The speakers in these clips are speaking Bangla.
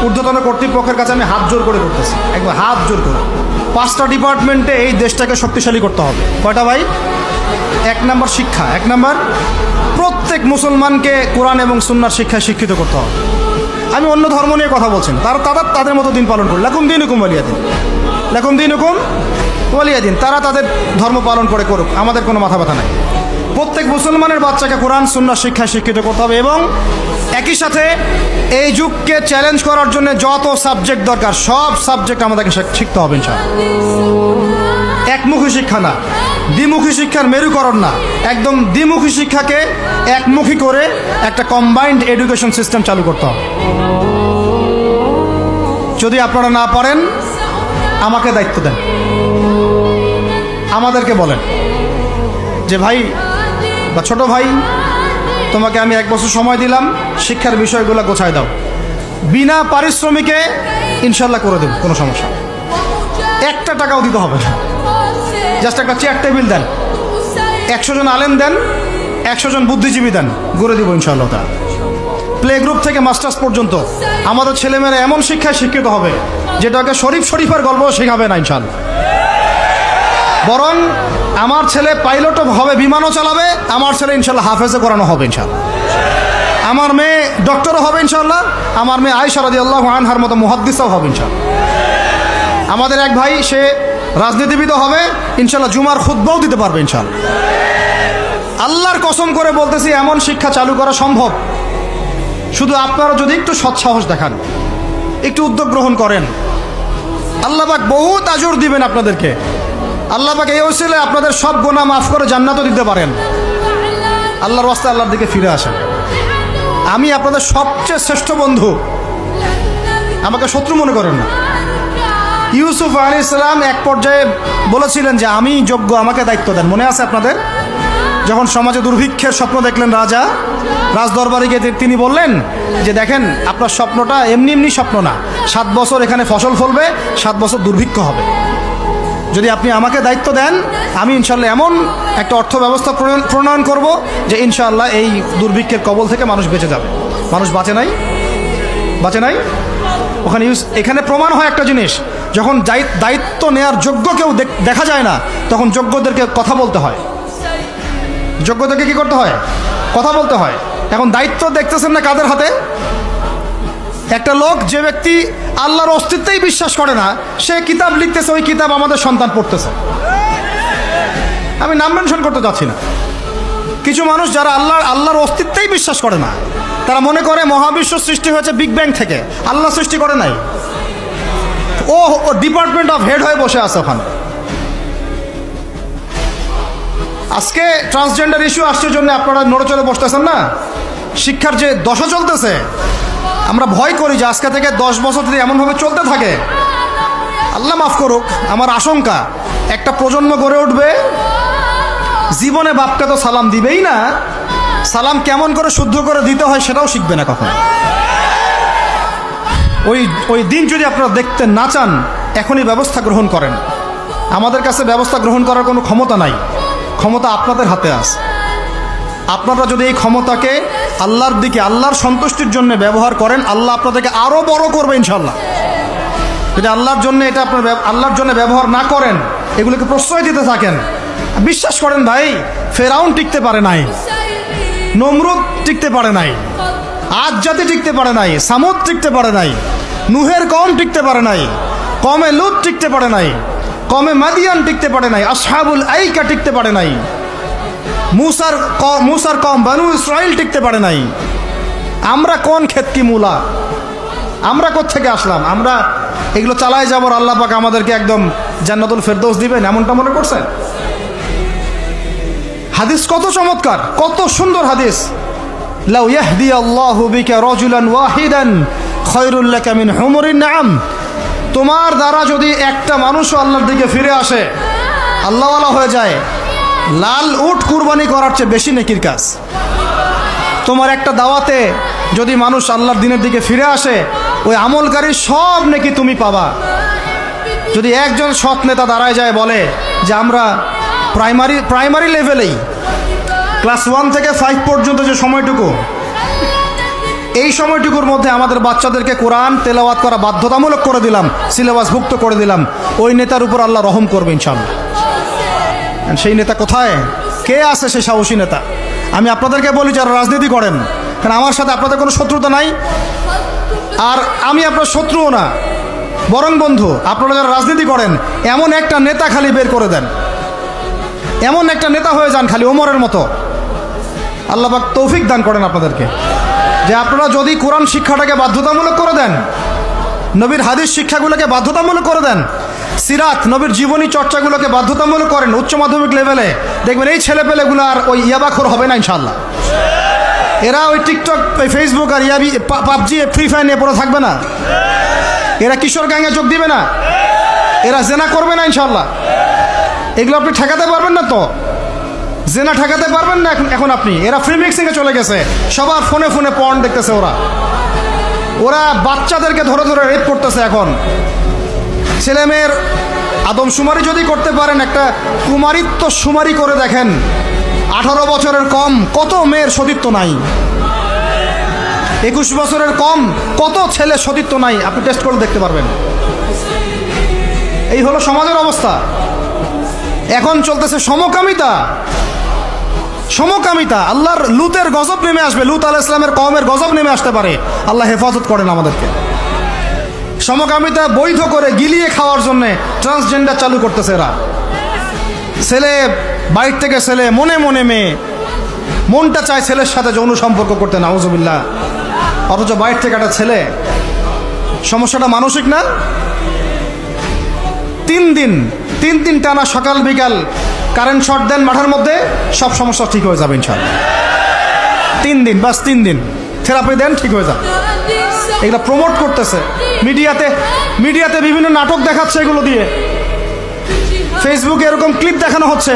ঊর্ধ্বতন কর্তৃপক্ষের কাছে আমি হাত জোর করে করতেছি, একবার হাত জোর করে। 5টা ডিপার্টমেন্টে এই দেশটাকে শক্তিশালী করতে হবে। কয়টা ভাই? 1 নম্বর শিক্ষা, 1 নম্বর প্রত্যেক মুসলমানকে কোরআন এবং সুন্নাহর শিক্ষায় শিক্ষিত করতে হবে। আমি অন্য ধর্ম নিয়ে কথা বলছি না, তাদের মতো দিন পালন করি। লাকুম দিনুকুম ওয়ালিয়া দিন, লাকুম দিনুকুম ওয়ালিয়া দিন। তারা তাদের ধর্ম পালন করে করুক, আমাদের কোনো মাথা ব্যথা নাই। প্রত্যেক মুসলমানের বাচ্চাকে কোরআন সুন্নাহর শিক্ষায় শিক্ষিত করতে হবে এবং একই সাথে এই যুগকে চ্যালেঞ্জ করার জন্য যত সাবজেক্ট দরকার সব সাবজেক্ট আমাদেরকে শিখতে হবে ইনশাআল্লাহ। একমুখী শিক্ষা না, দ্বিমুখী শিক্ষার মেরুকরণ না, একদম দ্বিমুখী শিক্ষাকে একমুখী করে একটা কম্বাইন্ড এডুকেশন সিস্টেম চালু করতে হবে। যদি আপনারা না পারেন আমাকে দায়িত্ব দেন, আমাদেরকে বলেন যে ভাই বা ছোট ভাই, তোমাকে আমি 1 বছর সময় দিলাম, শিক্ষার বিষয়গুলো গোছায় দাও। বিনা পারিশ্রমিকে ইনশাল্লাহ করে দেব, কোনো সমস্যা। 1 টাকাও দিতে হবে না, জাস্ট একটা চেয়ার টেবিল দেন, 100 জন আলেম দেন, 100 জন বুদ্ধিজীবী দেন, গড়ে দিব ইনশাআল্লাহ। তা প্লে গ্রুপ থেকে মাস্টার্স পর্যন্ত আমাদের ছেলেমেয়েরা এমন শিক্ষায় শিক্ষিত হবে যেটাকে শরীফের গল্প শেখাবে না ইনশাআল্লাহ। বরং আমার ছেলে পাইলটও হবে, বিমানও চালাবে, আমার ছেলে ইনশাআল্লাহ হাফেজে করানো হবে ইনশাআল্লাহ। আমার মেয়ে ডক্টরও হবে ইনশাআল্লাহ, আমার মেয়ে আয়েশা রাদিয়াল্লাহু আনহার মতো মুহাদ্দিসও হবে ইনশাআল্লাহ। আমাদের এক ভাই সে রাজনীতিবিদও হবে ইনশাআল্লাহ, জুমার খুতবাও দিতে পারবে ইনশাআল্লাহ। আল্লাহর কসম করে বলতেছি, এমন শিক্ষা চালু করা সম্ভব। শুধু আপনারা যদি একটু সৎসাহস দেখান, একটু উদ্যোগ গ্রহণ করেন, আল্লাহ পাক বহুত আজর দিবেন আপনাদেরকে। আল্লাহ পাক এই ওসিলায় আপনাদের সব গুনাহ মাফ করে জান্নাতও দিতে পারেন। আল্লাহর রাস্তায় আল্লাহর দিকে ফিরে আসেন। আমি আপনাদের সবচেয়ে শ্রেষ্ঠ বন্ধু, আমাকে শত্রু মনে করেন না। ইউসুফ আলাইহিস সালাম এক পর্যায়ে বলেছিলেন যে আমি যোগ্য, আমাকে দায়িত্ব দেন। মনে আছে আপনাদের? যখন সমাজে দুর্ভিক্ষের স্বপ্ন দেখলেন রাজা, রাজদরবারে গিয়ে তিনি বললেন যে দেখেন, আপনার স্বপ্নটা এমনি এমনি স্বপ্ন না, 7 বছর এখানে ফসল ফলবে, 7 বছর দুর্ভিক্ষ হবে। যদি আপনি আমাকে দায়িত্ব দেন, আমি ইনশাআল্লাহ এমন একটা অর্থ ব্যবস্থা প্রণয়ন করব যে ইনশাআল্লাহ এই দুর্ভিক্ষের কবল থেকে মানুষ বেঁচে যাবে। মানুষ বাঁচে নাই। ওখানে এখানে প্রমাণ হয় একটা জিনিস, যখন দায়িত্ব নেয়ার যোগ্য কেউ দেখা যায় না, তখন যোগ্যদেরকে কথা বলতে হয়। যোগ্যদেরকে কি করতে হয়? কথা বলতে হয়। এখন দায়িত্ব দেখতেছেন না কাদের হাতে? একটা লোক, যে ব্যক্তি আল্লাহর অস্তিত্বেই বিশ্বাস করে না, সে কিতাব লিখতেছে, ওই কিতাব আমাদের সন্তান পড়তেছে। আমি নাম মেনশন করতে যাচ্ছি না। কিছু মানুষ যারা আল্লাহর অস্তিত্বেই বিশ্বাস করে না, তারা মনে করে মহাবিশ্ব সৃষ্টি হয়েছে বিগ ব্যাং থেকে, আল্লাহ সৃষ্টি করে নাই। ও ডিপার্টমেন্ট অফ হেড হয়ে বসে আছে ওখানে। আজকে ট্রান্সজেন্ডার ইস্যু আসছে জন্য আপনারা নড়েচড়ে বসতেছেন না। শিক্ষার যে দশা চলতেছে, আমরা ভয় করি যে আজকে থেকে 10 বছর যদি এমনভাবে চলতে থাকে, আল্লাহ মাফ করুক, আমার আশঙ্কা একটা প্রজন্ম গড়ে উঠবে, জীবনে বাপকে তো সালাম দিবেই না, সালাম কেমন করে শুদ্ধ করে দিতে হয় সেটাও শিখবে না কখনো। ওই দিন যদি আপনারা দেখতে না চান, এখনই ব্যবস্থা গ্রহণ করেন। আমাদের কাছে ব্যবস্থা গ্রহণ করার কোনো ক্ষমতা নাই, ক্ষমতা আপনাদের হাতে আছে। আপনারা যদি এই ক্ষমতাকে আল্লাহর দিকে, আল্লাহর সন্তুষ্টির জন্য ব্যবহার করেন, আল্লাহ আপনাদেরকে আরো বড় করবে ইনশাআল্লাহ। যদি আল্লাহর জন্য এটা আপনার আল্লাহর জন্য ব্যবহার না করেন, এগুলোকে প্রশ্রয় দিতে থাকেন, বিশ্বাস করেন ভাই, ফেরাউন টিকতে পারে নাই, নমরুদ টিকতে পারে নাই, আদ জাতি টিকতে পারে নাই, সামুদ টিকতে পারে নাই, নুহের কওম টিকতে পারে নাই, কমে লুত টিকতে পারে নাই, কমে মাদিয়ান টিকতে পারে নাই, আসহাবুল আইকা টিকতে পারে নাই, মুসার কম বানু ইসরাইল টিকতে পারে নাই। আমরা কোন ক্ষেত কি মূলা? আমরা কোত্থেকে আসলাম? আমরা এগুলো চালায় যাবার আল্লাহ পাক আমাদেরকে একদম জান্নাতুল ফেরদৌস দিবেন এমনটা মনে করছেন? হাদিস কত চমৎকার, কত সুন্দর হাদিস। লাউ ইয়াহদিয়াল্লাহু বিকা রাজুলান ওয়াহিদান খায়রুল লাকা মিন হুমুরিন নাম। তোমার দ্বারা যদি একটা মানুষও আল্লাহর দিকে ফিরে আসে, আল্লাহওয়ালা হয়ে যায়, লাল উট কুরবানি করার চেয়ে বেশি নেকির কাজ। তোমার একটা দাওয়াতে যদি মানুষ আল্লাহর দিনের দিকে ফিরে আসে, ওই আমলকারী সব নেকি তুমি পাবা। যদি একজন সৎ নেতা দাঁড়ায় যায় বলে যে আমরা প্রাইমারি লেভেলেই ক্লাস 1 থেকে 5 পর্যন্ত যে সময়টুকু এই সময়টুকুর মধ্যে আমাদের বাচ্চাদেরকে কোরআন তেলাওয়াত করা বাধ্যতামূলক করে দিলাম, সিলেবাসভুক্ত করে দিলাম। ওই নেতার উপর আল্লাহ রহম করবে ইনশাআল্লাহ। সেই নেতা কোথায়, কে আছে সেই সাহসী নেতা? আমি আপনাদেরকে বলি যারা রাজনীতি করেন, কারণ আমার সাথে আপনাদের কোনো শত্রুতা নাই, আর আমি আপনার শত্রুও না, বরং বন্ধু। আপনারা যারা রাজনীতি করেন, এমন একটা নেতা খালি বের করে দেন, এমন একটা নেতা হয়ে যান খালি ওমরের মতো। আল্লাহ পাক তৌফিক দান করেন আপনাদেরকে, যে আপনারা যদি কোরআন শিক্ষাটাকে বাধ্যতামূলক করে দেন, নবীর হাদিস শিক্ষাগুলোকে বাধ্যতামূলক করে দেন, সিরাত নবীর জীবনী চর্চাগুলোকে বাধ্যতামূলক করেন উচ্চ মাধ্যমিক লেভেলে, দেখবেন এই ছেলেপেলেগুলো আর ওই ইয়াবাখোর হবে না ইনশাআল্লাহ। এরা ওই টিকটক, ফেসবুক আর পাবজি, ফ্রি ফায়ার নিয়ে পড়ে থাকবে না। এরা কিশোর গ্যাংয়ে যোগ দিবে না, এরা জেনা করবে না ইনশাআল্লাহ। এগুলো আপনি ঠেকাতে পারবেন না তো, জেনা ঠেকাতে পারবেন না এখন আপনি। এরা ফ্রি মিক্সিংয়ে চলে গেছে, সবার ফোনে ফোনে পর্ন দেখতেছে। ওরা বাচ্চাদেরকে ধরে ধরে রেপ করতেছে। এখন ছেলে মেয়ের আদমশুমারি যদি করতে পারেন, একটা কুমারিত্ব শুমারি করে দেখেন, 18 বছরের কম কত মেয়ের সতীত্ব নাই, 21 বছরের কম কত ছেলে সতীত্ব নাই, আপনি টেস্ট করে দেখতে পারবেন। এই হলো সমাজের অবস্থা। এখন চলতেছে সমকামিতা, সমকামিতা। আল্লাহর লুতের গজব নেমে আসবে, লুত আলাইহিস সালামের কওমের গজব নেমে আসতে পারে। আল্লাহ হেফাজত করেন আমাদেরকে। সমকামিতা বৈধ করে গিলিয়ে খাওয়ার জন্য ট্রান্সজেন্ডার চালু করতেছে এরা। ছেলে বাইর থেকে ছেলে, মনে মনে মেয়ে, মনটা চায় ছেলের সাথে যৌন সম্পর্ক করতে, নাউজুবিল্লাহ। অথচ বাইর থেকে একটা ছেলে। সমস্যাটা মানসিক না? 3 দিন টানা সকাল বিকাল কারেন্ট শর্ট দেন মাঠের মধ্যে, সব সমস্যা ঠিক হয়ে যাবে ইনশাআল্লাহ। 3 দিন, বাস 3 দিন থেরাপি দেন, ঠিক হয়ে যাবে। এগুলো প্রমোট করতেছে মিডিয়াতে বিভিন্ন নাটক দেখাচ্ছে, এগুলো দিয়ে ফেসবুকে এরকম ক্লিপ দেখানো হচ্ছে,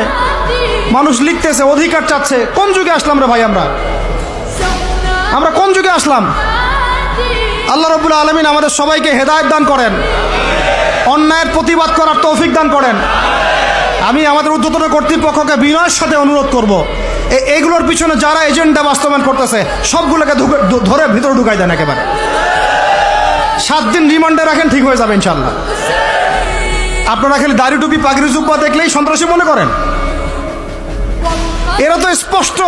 মানুষ লিখতেছে, অধিকার চাচ্ছে। কোন যুগে আসলাম রে ভাই? আমরা কোন যুগে আসলাম? আল্লাহ রাব্বুল আলামিন আমাদের সবাইকে হেদায়েত দান করেন, অন্যায়ের প্রতিবাদ করার তৌফিক দান করেন। আমি আমাদের ঊর্ধ্বতন কর্তৃপক্ষকে বিনয়ের সাথে অনুরোধ করব, এইগুলোর পিছনে যারা এজেন্ডা বাস্তবায়ন করতেছে সবগুলোকে ধরে ভিতরে ঢুকাই দেন একেবারে। 7 দিন রিমান্ডে রাখেন, ঠিক হয়ে যাবে ইনশাআল্লাহ। আপনারা খালি দাড়ি টুপি পাগড়ি জুব্বা দেখলেই সন্ত্রাসী মনে করেন? এরা তো স্পষ্ট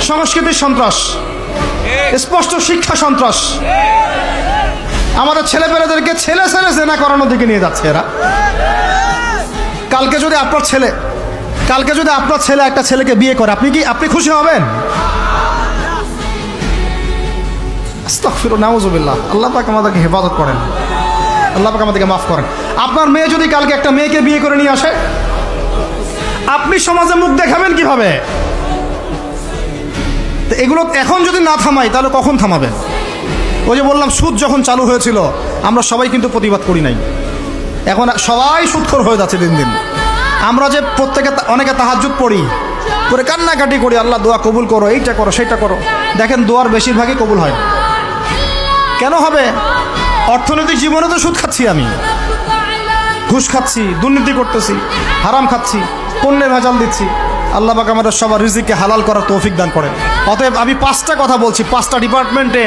সংস্কৃতির সন্ত্রাস, স্পষ্ট শিক্ষা সন্ত্রাস। আমাদের ছেলেপেলেদেরকে ছেলে জেনা করানোর দিকে নিয়ে যাচ্ছে এরা। কালকে যদি আপনার ছেলে একটা ছেলেকে বিয়ে করে, আপনি খুশি হবেন? আস্তাগফিরুল্লাহ, নাউজুবিল্লাহ। আল্লাহ পাক আমাদেরকে হেফাজত করেন, আল্লাহ পাক আমাদেরকে মাফ করেন। আপনার মেয়ে যদি কালকে একটা মেয়েকে বিয়ে করে নিয়ে আসে, আপনি সমাজে মুখ দেখাবেন কিভাবে? তো এগুলো এখন যদি না থামাই, তাহলে কখন থামাবেন? ওই যে বললাম, সুদ যখন চালু হয়েছিল আমরা সবাই কিন্তু প্রতিবাদ করি নাই। এখন সবাই সুদখোর হয়ে যাচ্ছে দিন দিন। আমরা যে অনেকে তাহাজ্জুদ পড়ি, করে কান্নাকাটি করি, আল্লাহ দোয়া কবুল করো, এইটা করো সেইটা করো। দেখেন দোয়ার বেশিরভাগই কবুল হয়। কেন হবে? অর্থনৈতিক জীবনে তো সুদ খাচ্ছি, আমি ঘুষ খাচ্ছি, দুর্নীতি করতেছি, হারাম খাচ্ছি, পণ্যে ভেজাল দিচ্ছি। আল্লাহ পাক আমাদের সবার রিজিককে হালাল করার তৌফিক দান করেন। অতএব আমি 5টা কথা বলছি, 5টা ডিপার্টমেন্টে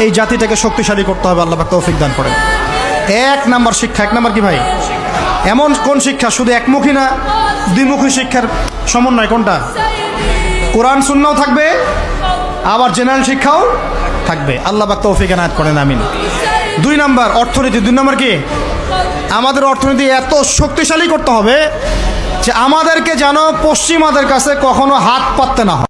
এই জাতিটাকে শক্তিশালী করতে হবে। আল্লাহ পাক তৌফিক দান করেন। 1 নাম্বার শিক্ষা। 1 নাম্বার কি ভাই? এমন কোন শিক্ষা? শুধু একমুখী না, দ্বিমুখী শিক্ষার সমন্বয়। কোনটা? কোরআন সুন্নাহও থাকবে, আবার জেনারেল শিক্ষাও থাকবে। আল্লাহ পাক তৌফিক এনায়েত করেন, আমিন। 2 নাম্বার অর্থনীতি। 2 নাম্বার কি? আমাদের অর্থনীতি এত শক্তিশালী করতে হবে যে আমাদেরকে যেন পশ্চিমাদের কাছে কখনো হাত পাততে না হয়।